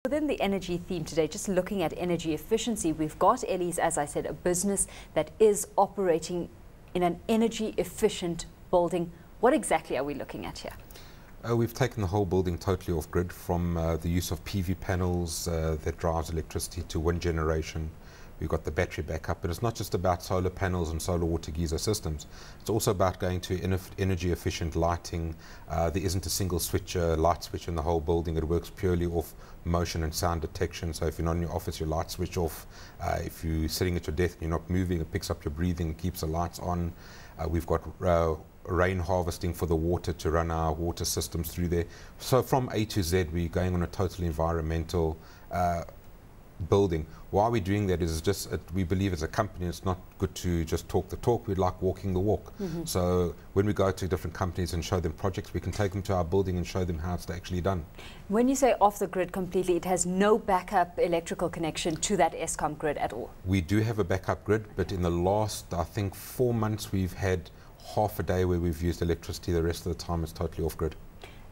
Within the energy theme today, just looking at energy efficiency, we've got Ellies, as I said, a business that is operating in an energy efficient building. What exactly are we looking at here? We've taken the whole building totally off grid, from the use of PV panels that drives electricity to wind generation. We've got the battery backup, but it's not just about solar panels and solar water geyser systems. It's also about going to energy efficient lighting. There isn't a single switch, light switch in the whole building. It works purely off motion and sound detection. So if you're not in your office, your light switch off. If you're sitting at your desk and you're not moving, it picks up your breathing, keeps the lights on. We've got rain harvesting for the water to run our water systems through there. So from A to Z, we're going on a totally environmental building. Why we're doing that is just we believe as a company it's not good to just talk the talk. We like walking the walk. So when we go to different companies and show them projects, we can take them to our building and show them how it's actually done. When you say off the grid completely, it has no backup electrical connection to that Eskom grid at all? We do have a backup grid, but in the last, I think, 4 months we've had half a day where we've used electricity. The rest of the time it's totally off grid.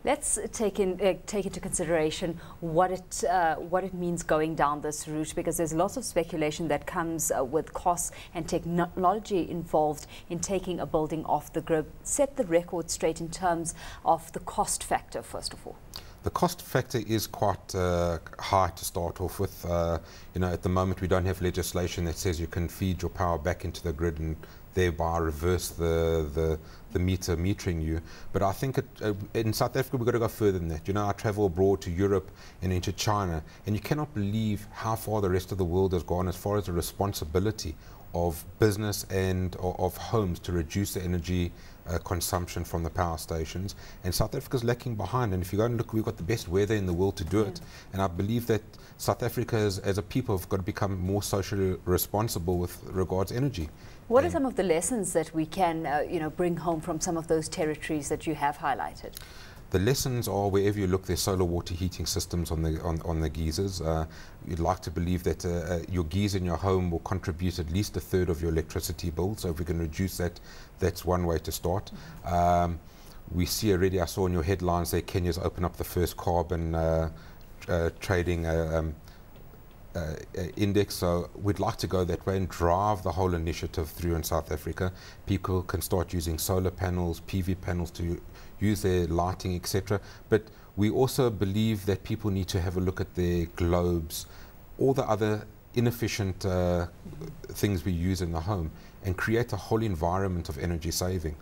Let's take into consideration what it means going down this route, because there's lots of speculation that comes with costs and technology involved in taking a building off the grid. Set the record straight in terms of the cost factor, first of all. The cost factor is quite high to start off with. You know, at the moment we don't have legislation that says you can feed your power back into the grid and thereby reverse the meter metering you. But I think in South Africa we've got to go further than that. You know, I travel abroad to Europe and into China, and you cannot believe how far the rest of the world has gone as far as the responsibility of business and of homes to reduce the energy consumption from the power stations. And South Africa's lacking behind, and if you go and look, we've got the best weather in the world to do it. And I believe that South Africa as a people have got to become more socially responsible with regards to energy. What are some of the lessons that we can bring home from some of those territories that you have highlighted? The lessons are, wherever you look, there's solar water heating systems on the geysers. You'd like to believe that your geyser in your home will contribute at least 1/3 of your electricity bill. So if we can reduce that, that's one way to start. We see already, I saw in your headlines there, Kenya's opened up the first carbon trading index. So we'd like to go that way and drive the whole initiative through in South Africa. People can start using solar panels, PV panels to use their lighting, etc. But we also believe that people need to have a look at their globes, all the other inefficient things we use in the home, and create a whole environment of energy saving.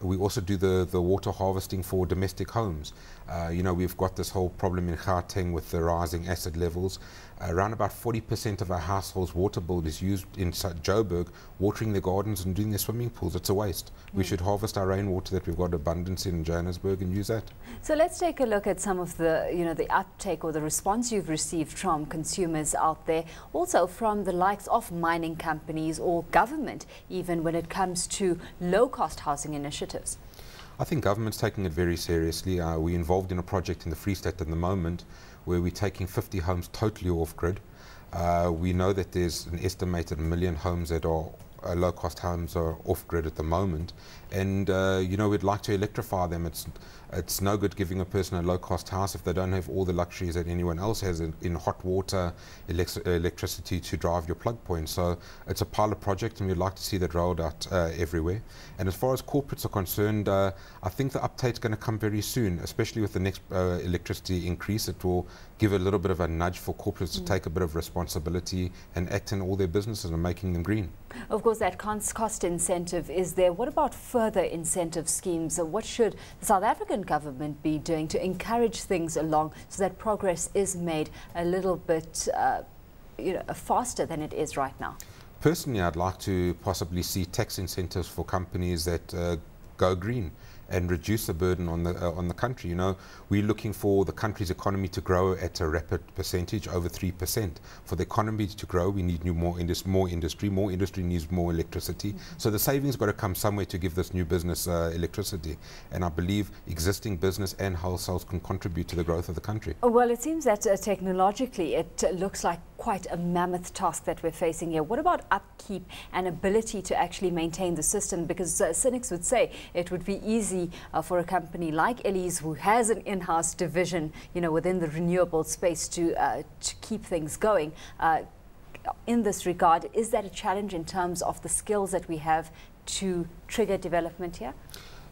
We also do the water harvesting for domestic homes. You know, we've got this whole problem in Gauteng with the rising acid levels. Around about 40% of our households' water bill is used in Joburg, watering their gardens and doing their swimming pools. It's a waste. We should harvest our rainwater that we've got abundance in Johannesburg and use that. So let's take a look at some of the, the uptake or the response you've received from consumers out there, also from the likes of mining companies or government, even when it comes to low-cost housing initiatives. I think government's taking it very seriously. We're involved in a project in the Free State at the moment where we're taking 50 homes totally off grid. We know that there's an estimated 1 million homes that are low-cost homes are off grid at the moment, and we'd like to electrify them. It's no good giving a person a low-cost house if they don't have all the luxuries that anyone else has in hot water, electricity to drive your plug points. So it's a pilot project, and we'd like to see that rolled out everywhere. And as far as corporates are concerned, I think the uptake's going to come very soon, especially with the next electricity increase. It will give a little bit of a nudge for corporates to take a bit of responsibility and act in all their businesses and making them green. Of course, that cost incentive is there. What about further incentive schemes? What should the South African government be doing to encourage things along so that progress is made a little bit faster than it is right now? Personally, I'd like to possibly see tax incentives for companies that go green and reduce the burden on the country. You know, we're looking for the country's economy to grow at a rapid percentage, over 3%. For the economy to grow, we need more industry. More industry needs more electricity. So the savings got to come somewhere to give this new business electricity. And I believe existing business and wholesales can contribute to the growth of the country. Well, it seems that technologically it looks like quite a mammoth task that we're facing here. What about upkeep and ability to actually maintain the system? Because cynics would say it would be easy for a company like Ellies, who has an in-house division, within the renewable space, to keep things going. In this regard, is that a challenge in terms of the skills that we have to trigger development here?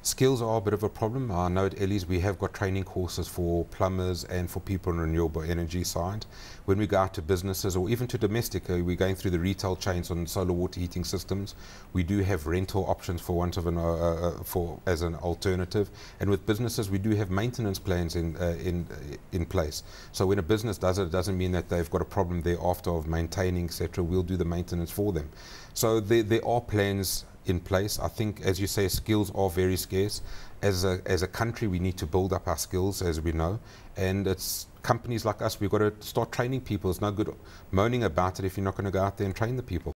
Skills are a bit of a problem. I know at Ellies we have got training courses for plumbers and for people on the renewable energy side. When we go out to businesses or even to domestic, we're going through the retail chains on solar water heating systems. We do have rental options for want of as an alternative. And with businesses, we do have maintenance plans in place. So when a business does it doesn't mean that they've got a problem thereafter of maintaining, etc. We'll do the maintenance for them. So there are plans in place. I think, as you say, skills are very scarce. As a country, we need to build up our skills, as we know, and it's companies like us, we've got to start training people. It's no good moaning about it if you're not going to go out there and train the people.